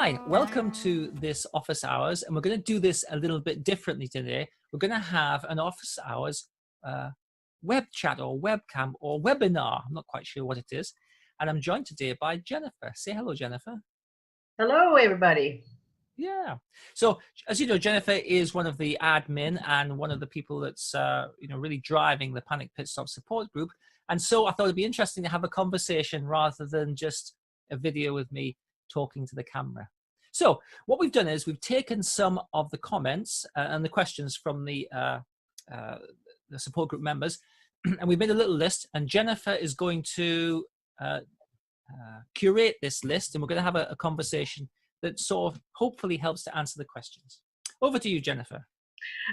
Hi, welcome to this office hours, and we're going to do this a little bit differently today. We're going to have an office hours web chat or webcam or webinar. I'm not quite sure what it is. And I'm joined today by Jennifer. Say hello, Jennifer. Hello, everybody. Yeah. So, as you know, Jennifer is one of the admin and one of the people that's really driving the Panic Pit Stop support group. And so I thought it'd be interesting to have a conversation rather than just a video with me talking to the camera. So what we've done is we've taken some of the comments and the questions from the support group members, and we've made a little list. And Jennifer is going to curate this list, and we're going to have a conversation that sort of hopefully helps to answer the questions. Over to you, Jennifer.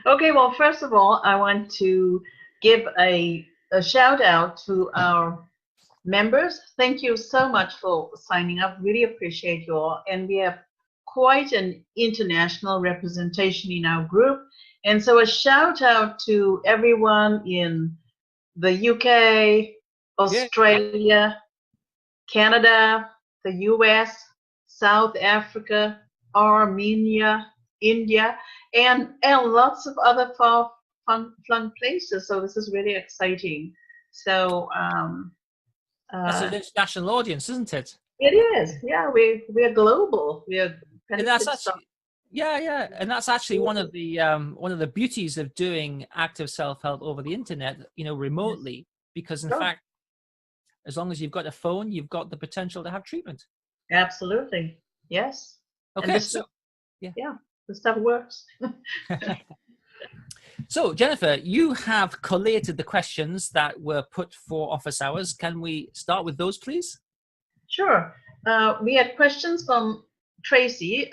Okay, well, first of all, I want to give a shout out to our members. Thank you so much for signing up. Really appreciate you all. And we have quite an international representation in our group. And so a shout out to everyone in the UK, Australia, Canada, the US, South Africa, Armenia, India, and lots of other far-flung places. So this is really exciting. So that's an international audience, isn't it? it is. Yeah, we're global. We're and that's actually, yeah, and that's actually one of the beauties of doing active self-help over the internet, remotely. Yes. Because in fact, as long as you've got a phone, you've got the potential to have treatment. Absolutely. Yes. Okay. So yeah, the stuff works. So, Jennifer, you have collated the questions that were put for office hours. Can we start with those, please? Sure. We had questions from Tracy,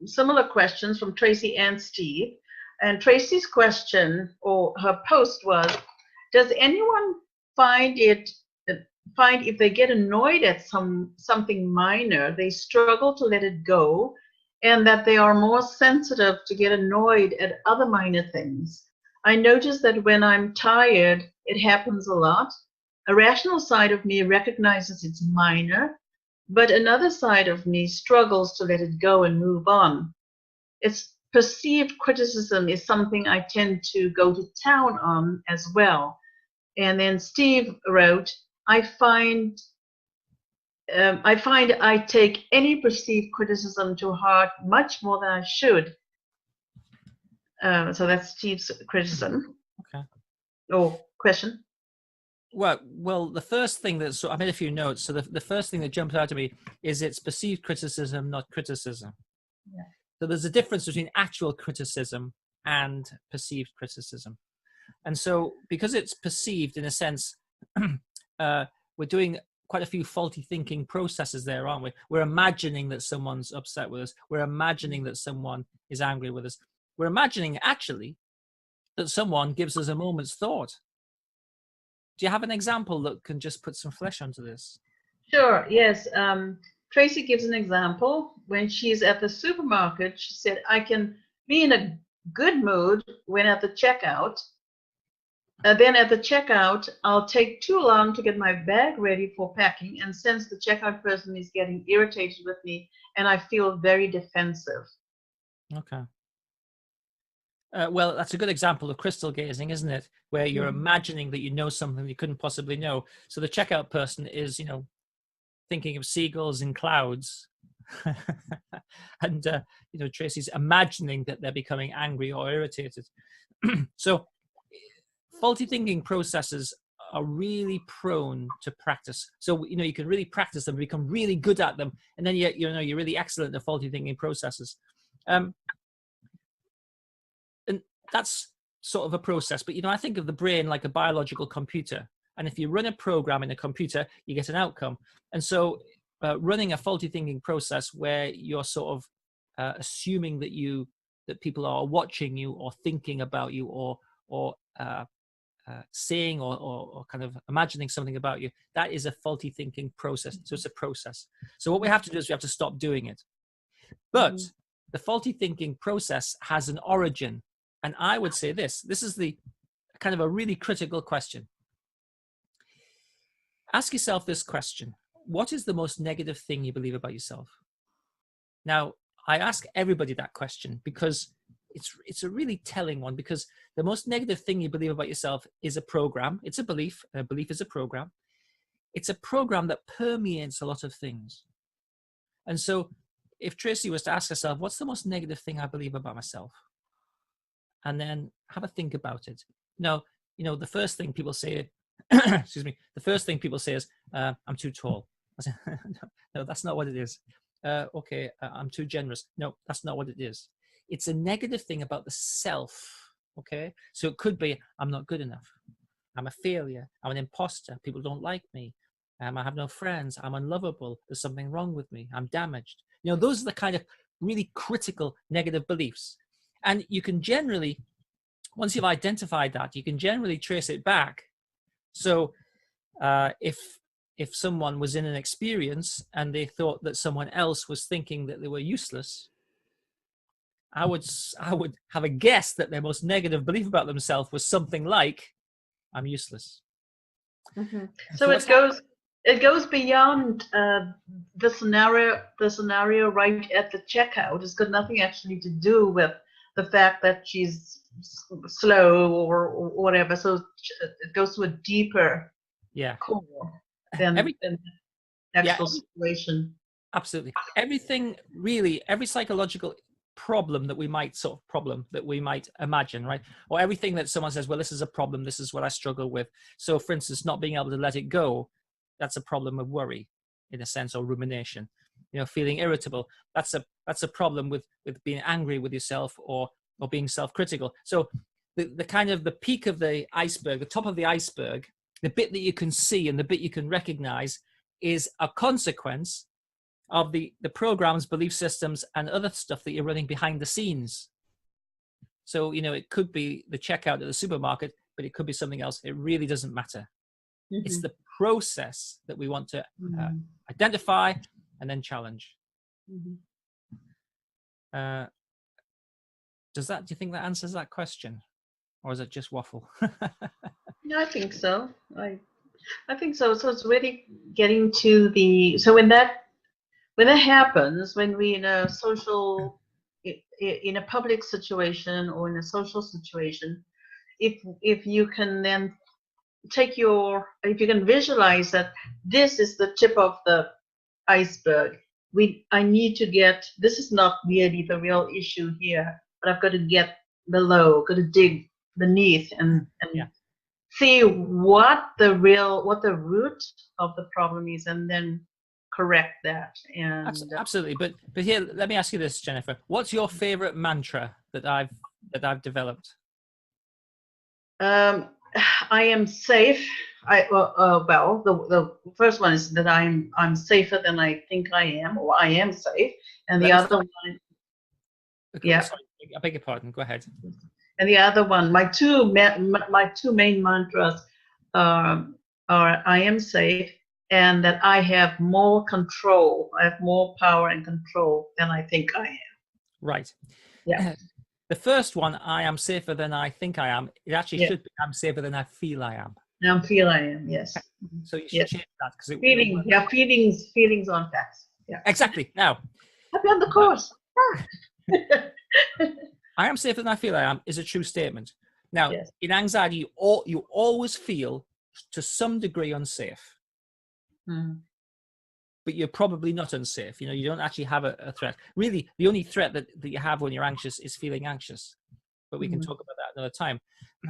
similar questions from Tracy and Steve. And Tracy's question or her post was, does anyone find if they get annoyed at something minor, they struggle to let it go, and that they are more sensitive to get annoyed at other minor things? I notice that when I'm tired, it happens a lot. A rational side of me recognizes it's minor, but another side of me struggles to let it go and move on. It's perceived criticism is something I tend to go to town on as well. And then Steve wrote, I find I take any perceived criticism to heart much more than I should. So that's Steve's criticism. Okay. Or question. Well, the first thing that I made a few notes. So the first thing that jumped out to me is it's perceived criticism, not criticism. Yeah. So there's a difference between actual criticism and perceived criticism. And so because it's perceived, in a sense, we're doing quite a few faulty thinking processes there, aren't we? We're imagining that someone's upset with us. We're imagining that someone is angry with us. We're imagining, actually, that someone gives us a moment's thought. Do you have an example that can just put some flesh onto this? Sure, yes. Tracy gives an example. When she's at the supermarket, she said, I can be in a good mood when at the checkout. Then at the checkout, I'll take too long to get my bag ready for packing and sense the checkout person is getting irritated with me, and I feel very defensive. Okay. Well, that's a good example of crystal gazing, isn't it? Where you're imagining that you know something you couldn't possibly know. So the checkout person is, thinking of seagulls in clouds. And, Tracy's imagining that they're becoming angry or irritated. So faulty thinking processes are really prone to practice. So, you can really practice them, become really good at them. And then, you're really excellent at faulty thinking processes. And that's sort of a process. But, I think of the brain like a biological computer. And if you run a program in a computer, you get an outcome. And so running a faulty thinking process where you're sort of assuming that people are watching you or thinking about you or saying or kind of imagining something about you, that is a faulty thinking process. So it's a process. So what we have to do is we have to stop doing it. But the faulty thinking process has an origin. And I would say this is the kind of a really critical question. Ask yourself this question. What is the most negative thing you believe about yourself? Now, I ask everybody that question because it's a really telling one, because the most negative thing you believe about yourself is a program. It's a belief. A belief is a program. It's a program that permeates a lot of things. And so if Tracy was to ask herself, what's the most negative thing I believe about myself? And then have a think about it. Now, the first thing people say, excuse me, the first thing people say is, I'm too tall. I say, no, that's not what it is. Okay, I'm too generous. No, that's not what it is. It's a negative thing about the self, okay? So it could be, I'm not good enough. I'm a failure. I'm an imposter. People don't like me. I have no friends. I'm unlovable. There's something wrong with me. I'm damaged. Those are the kind of really critical negative beliefs. And you can generally, once you've identified that, you can generally trace it back. So if someone was in an experience and they thought that someone else was thinking that they were useless, I would have a guess that their most negative belief about themselves was something like, I'm useless. Mm-hmm. So it goes beyond the scenario right at the checkout. It's got nothing actually to do with the fact that she's slow or whatever. So it goes to a deeper core than the actual situation. Absolutely. Everything, really, every psychological problem that we might imagine, right? Or everything that someone says, well, this is a problem, this is what I struggle with. So for instance, not being able to let it go, that's a problem of worry, in a sense, or rumination. Feeling irritable, that's a problem with being angry with yourself or being self-critical. So the kind of the peak of the iceberg, the top of the iceberg, the bit that you can see and the bit you can recognize is a consequence of the programs, belief systems, and other stuff that you're running behind the scenes. So, it could be the checkout at the supermarket, but it could be something else. It really doesn't matter. Mm-hmm. It's the process that we want to identify and then challenge. Mm-hmm. Do you think that answers that question? Or is it just waffle? No, I think so. I think so. So it's really getting to so when that happens, when we in a public situation or in a social situation, if you can then if you can visualize that this is the tip of the iceberg, I need to this is not really the real issue here, but I've got to get below, got to dig beneath and see what the root of the problem is, and then correct that. And absolutely. But here, let me ask you this, Jennifer. What's your favorite mantra that I've developed? I am safe. The first one is that I'm safer than I think I am, or I am safe. And the other one, sorry, I beg your pardon. Go ahead. And the other one, my two main mantras are I am safe, and that I have more control. I have more power and control than I think I am. Right. Yeah. The first one, I am safer than I think I am. It actually should be I'm safer than I feel I am. I feel I am. Yes. So you should change that because feelings on facts. Yeah. Exactly. Now. I've done the course. I am safer than I feel I am is a true statement. Now, in anxiety, you always feel to some degree unsafe. But you're probably not unsafe. You don't actually have a threat. Really, the only threat that you have when you're anxious is feeling anxious. But we can talk about that another time.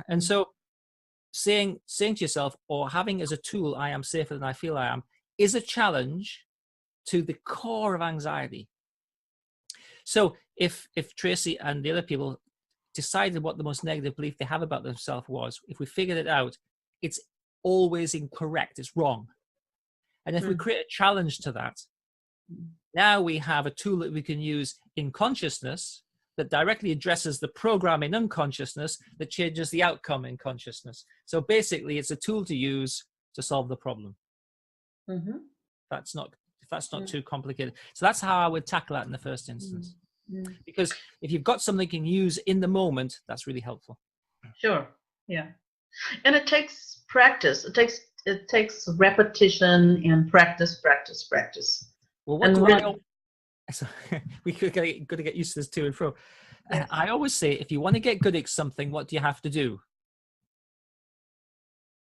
And so saying to yourself, or having as a tool, I am safer than I feel I am, is a challenge to the core of anxiety. So if Tracy and the other people decided what the most negative belief they have about themselves was, if we figured it out, it's always incorrect. It's wrong. And if we create a challenge to that, now we have a tool that we can use in consciousness that directly addresses the program in unconsciousness that changes the outcome in consciousness. So basically, it's a tool to use to solve the problem. Mm-hmm. If that's not too complicated. So that's how I would tackle that in the first instance. Mm-hmm. Because if you've got something you can use in the moment, that's really helpful. Sure. Yeah. And it takes practice. It takes repetition and practice. Well, So we could got to get used to this to and fro. Yes. I always say, if you want to get good at something, what do you have to do?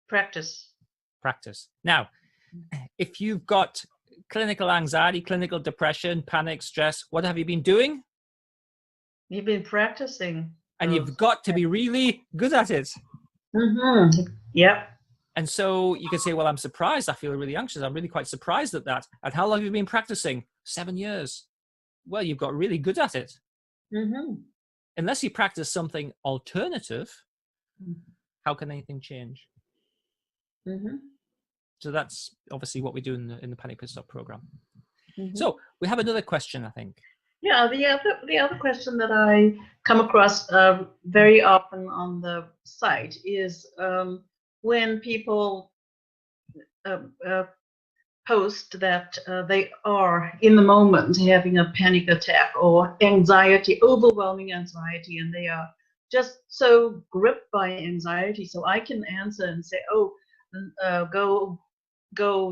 Practice. Practice. Now, if you've got clinical anxiety, clinical depression, panic, stress, what have you been doing? You've been practicing. And you've got to be really good at it. Yep. And so you can say, well, I'm surprised. I feel really anxious. I'm really quite surprised at that. And how long have you been practicing? 7 years. Well, you've got really good at it. Unless you practice something alternative, how can anything change? So that's obviously what we do in the Panic Pit Stop program. So we have another question, I think. Yeah, the other question that I come across very often on the site is when people post that they are in the moment having a panic attack or anxiety, overwhelming anxiety, and they are just so gripped by anxiety. So I can answer and say, oh, go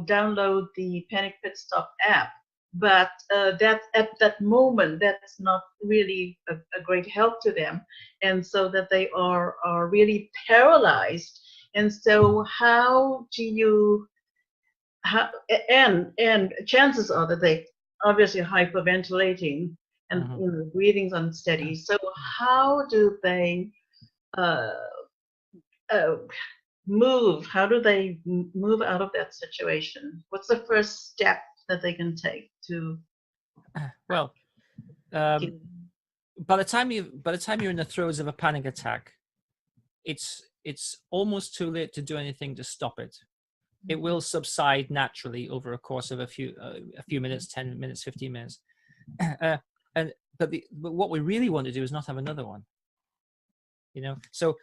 download the Panic Pit Stop app. But that at that moment, that's not really a great help to them, and so that they are really paralyzed. And so, how do you? And chances are that they obviously hyperventilating and breathing's unsteady. So, how do they move? How do they move out of that situation? What's the first step that they can take to? Well, by the time you're in the throes of a panic attack, it's almost too late to do anything to stop it. It will subside naturally over a course of a few minutes, 10 minutes, 15 minutes. But what we really want to do is not have another one. So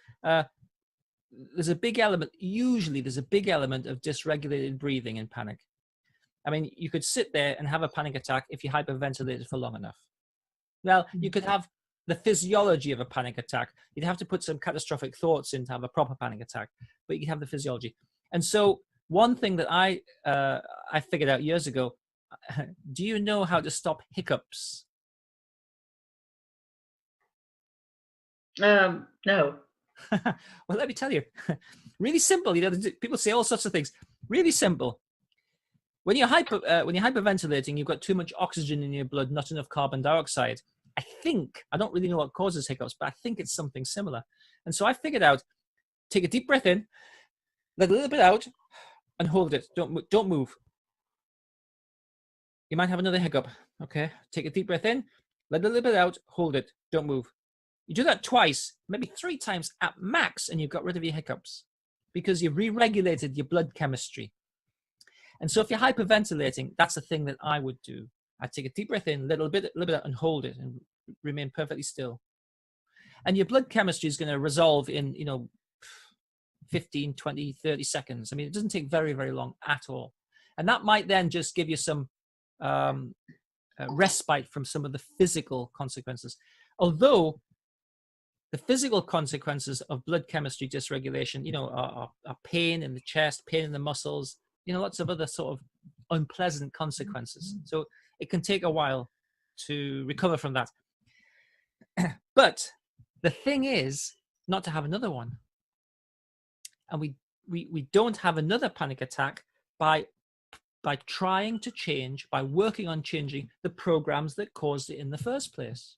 there's a big element. Usually, there's a big element of dysregulated breathing in panic. I mean, you could sit there and have a panic attack if you hyperventilated for long enough. Well, you could have the physiology of a panic attack. You'd have to put some catastrophic thoughts in to have a proper panic attack, but you could have the physiology. And so one thing that I figured out years ago, do you know how to stop hiccups? No. Well, let me tell you. Really simple. People say all sorts of things. Really simple. When you're hyperventilating, you've got too much oxygen in your blood, not enough carbon dioxide. I don't really know what causes hiccups, but I think it's something similar. And so I figured out, take a deep breath in, let a little bit out, and hold it. Don't move. You might have another hiccup. Okay, take a deep breath in, let a little bit out, hold it, don't move. You do that twice, maybe 3 times at max, and you've got rid of your hiccups because you've re-regulated your blood chemistry. And so if you're hyperventilating, that's the thing that I would do. I'd take a deep breath in, little bit out, and hold it and remain perfectly still. And your blood chemistry is going to resolve in, 15, 20, 30 seconds. I mean, it doesn't take very, very long at all. And that might then just give you some respite from some of the physical consequences. Although the physical consequences of blood chemistry dysregulation, are pain in the chest, pain in the muscles, lots of other sort of unpleasant consequences. So it can take a while to recover from that. But the thing is not to have another one. And we don't have another panic attack by trying to change, by working on changing the programs that caused it in the first place.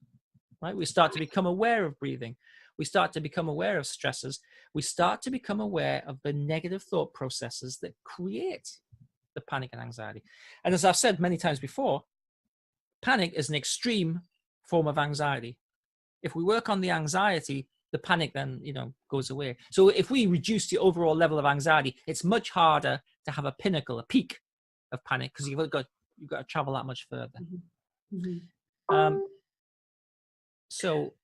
Right? We start to become aware of breathing. We start to become aware of stresses. We start to become aware of the negative thought processes that create the panic and anxiety. And as I've said many times before, panic is an extreme form of anxiety. If we work on the anxiety, the panic then, goes away. So if we reduce the overall level of anxiety, it's much harder to have a pinnacle, a peak of panic, because you've got to travel that much further. So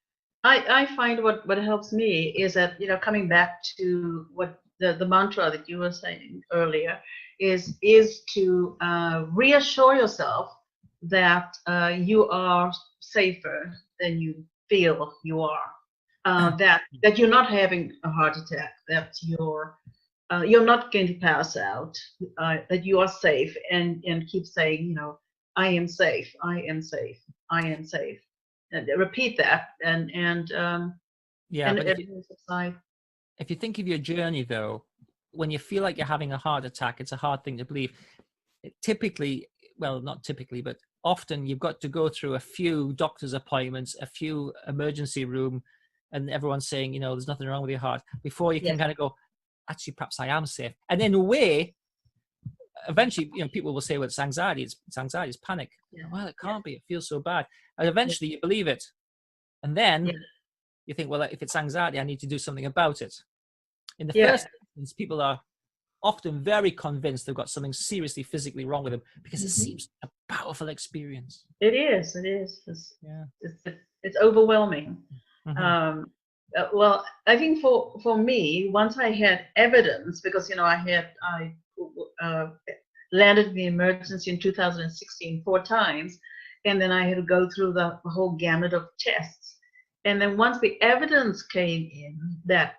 I find what helps me is that, coming back to what the mantra that you were saying earlier is to reassure yourself that you are safer than you feel you are, that you're not having a heart attack, that you're not going to pass out, that you are safe, and keep saying, I am safe. I am safe. I am safe. And repeat that, Yeah, and but it will subside. if you think of your journey though, when you feel like you're having a heart attack, it's a hard thing to believe. Typically, well, not typically, but often you've got to go through a few doctor's appointments, a few emergency room, and everyone's saying, you know, there's nothing wrong with your heart before you can Yes. kind of go, actually, perhaps I am safe. And in a way, eventually, you know, people will say, well, it's anxiety, it's anxiety, it's panic. Yeah. Well, it Yeah. can't be, it feels so bad. And eventually you believe it. And then Yeah. you think, well, if it's anxiety, I need to do something about it. In the Yeah. first instance, people are often very convinced they've got something seriously physically wrong with them because it seems a powerful experience. It is. It is. Yeah. It's overwhelming. Mm-hmm. Well, I think for me, once I had evidence, because I landed in the emergency in 2016 4 times, and then I had to go through the whole gamut of tests, and then once the evidence came in that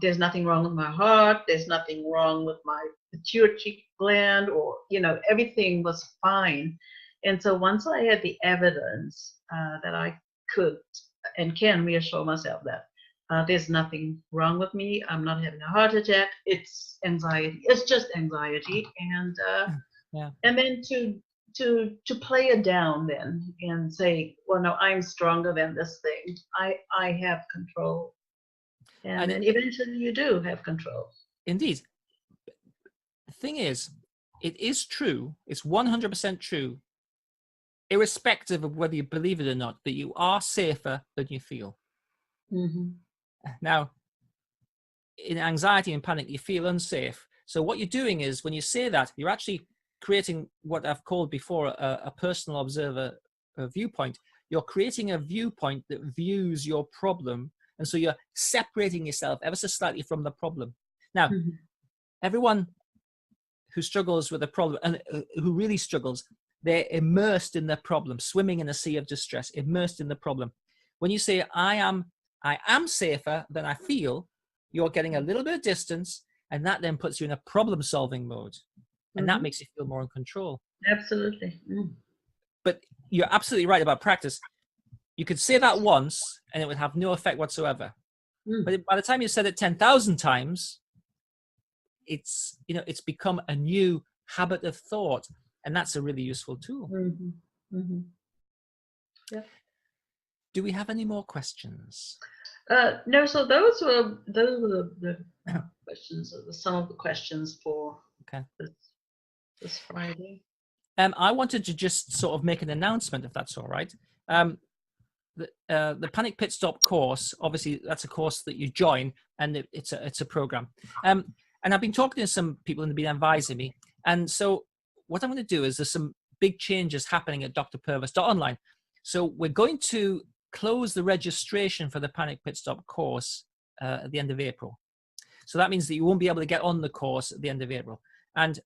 there's nothing wrong with my heart, there's nothing wrong with my pituitary gland, or everything was fine. And so once I had the evidence that I could and can reassure myself that there's nothing wrong with me, I'm not having a heart attack, it's anxiety, it's just anxiety, and Yeah. and then to play it down then and say, well, no, I'm stronger than this thing, I have control. And then eventually you do have control. Indeed. The thing is, it is true, it's 100% true, irrespective of whether you believe it or not, that you are safer than you feel. Mm-hmm. Now, in anxiety and panic, you feel unsafe. So what you're doing is, when you say that, you're actually creating what I've called before a personal observer viewpoint. You're creating a viewpoint that views your problem. And so you're separating yourself ever so slightly from the problem. Now, everyone who struggles with a problem, and who really struggles, they're immersed in their problem, swimming in a sea of distress, immersed in the problem. When you say, I am safer than I feel, you're getting a little bit of distance, and that then puts you in a problem-solving mode. And that makes you feel more in control. Absolutely. But you're absolutely right about practice. You could say that once, and it would have no effect whatsoever. But by the time you said it 10,000 times, it's become a new habit of thought, and that's a really useful tool. Yeah. Do we have any more questions? No. So those were the questions, some of the questions for this Friday. I wanted to just sort of make an announcement, if that's all right. The Panic Pit Stop course, obviously, that's a course that you join, and it's a program. And I've been talking to some people and they've been advising me. And so what I'm going to do is, there's some big changes happening at drpurvis.online. So we're going to close the registration for the Panic Pit Stop course at the end of April. So that means that you won't be able to get on the course at the end of April. And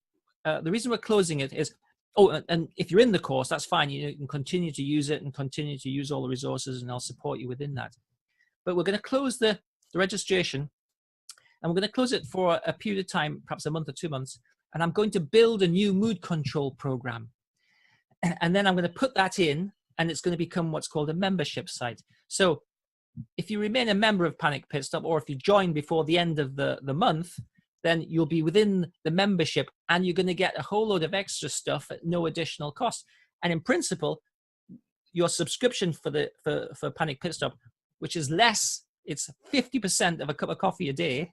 the reason we're closing it is, and if you're in the course, that's fine. You can continue to use it and continue to use all the resources, and I'll support you within that. But we're going to close the registration, and we're going to close it for a period of time, perhaps a month or 2 months. And I'm going to build a new mood control program. And then I'm going to put that in, and it's going to become what's called a membership site. So if you remain a member of Panic Pit Stop, or if you join before the end of the month, then you'll be within the membership, and you're going to get a whole load of extra stuff at no additional cost. And in principle, your subscription for Panic Pit Stop, which is less, it's 50% of a cup of coffee a day.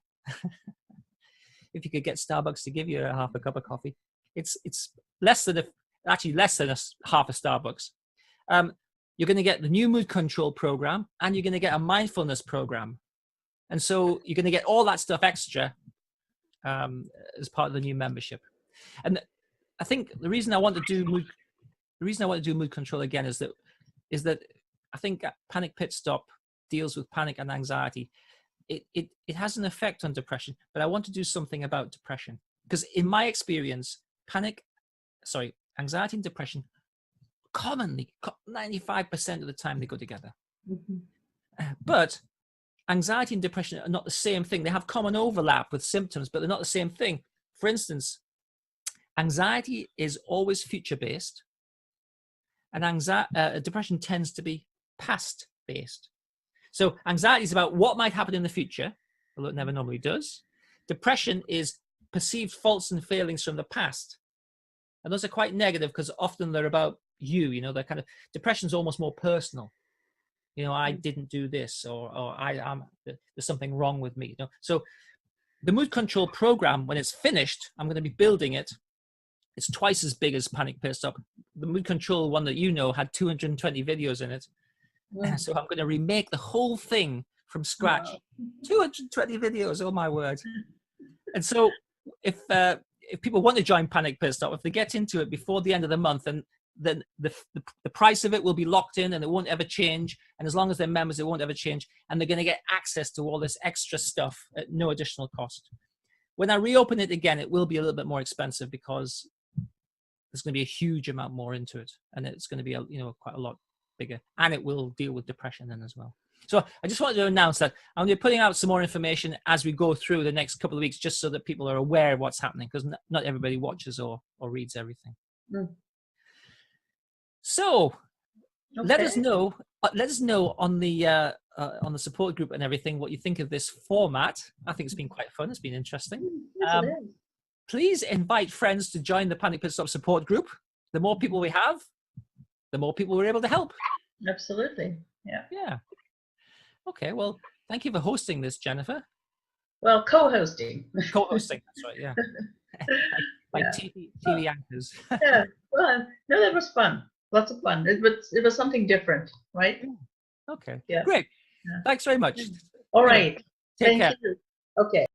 If you could get Starbucks to give you a half a cup of coffee, it's less than half a Starbucks. You're going to get the new mood control program, and you're going to get a mindfulness program. And so you're going to get all that stuff extra as part of the new membership. And I think the reason I want to do mood control again is that I think Panic Pit Stop deals with panic and anxiety. It has an effect on depression, but I want to do something about depression, because in my experience, anxiety and depression commonly, 95% of the time, they go together. But anxiety and depression are not the same thing. They have common overlap with symptoms, but they're not the same thing. For instance, Anxiety is always future-based, and depression tends to be past-based. So anxiety is about what might happen in the future, although it never normally does. Depression is perceived faults and failings from the past. And those are quite negative because often they're about you know, they're kind of, depression's almost more personal. You know, I didn't do this, or there's something wrong with me. You know? So the mood control program, when it's finished, I'm going to be building it. It's twice as big as Panic Pit Stop. The mood control one that you know had 220 videos in it. Wow. So I'm going to remake the whole thing from scratch. Wow. 220 videos, oh my word. And so if people want to join Panic Pit Stop, if they get into it before the end of the month, and then the price of it will be locked in and it won't ever change. And as long as they're members, it won't ever change. And they're going to get access to all this extra stuff at no additional cost. When I reopen it again, it will be a little bit more expensive because there's going to be a huge amount more into it. And it's going to be, quite a lot bigger. And it will deal with depression then as well. So I just wanted to announce that I'm going to be putting out some more information as we go through the next couple of weeks, just so that people are aware of what's happening, because not everybody watches or reads everything. Mm. So Okay. let us know on the support group and everything what you think of this format. I think it's been quite fun. It's been interesting. Yes, it is. Please invite friends to join the Panic Pit Stop support group. The more people we have, the more people we're able to help. Absolutely. Yeah. Yeah. Okay. Well, thank you for hosting this, Jennifer. Well, co-hosting. Co-hosting. That's right. Yeah. like Yeah. TV anchors. Yeah. Well, no, that was fun. Lots of fun. It was something different, right? Okay. Yeah. Great. Yeah. Thanks very much. All right. Take care. You. Okay.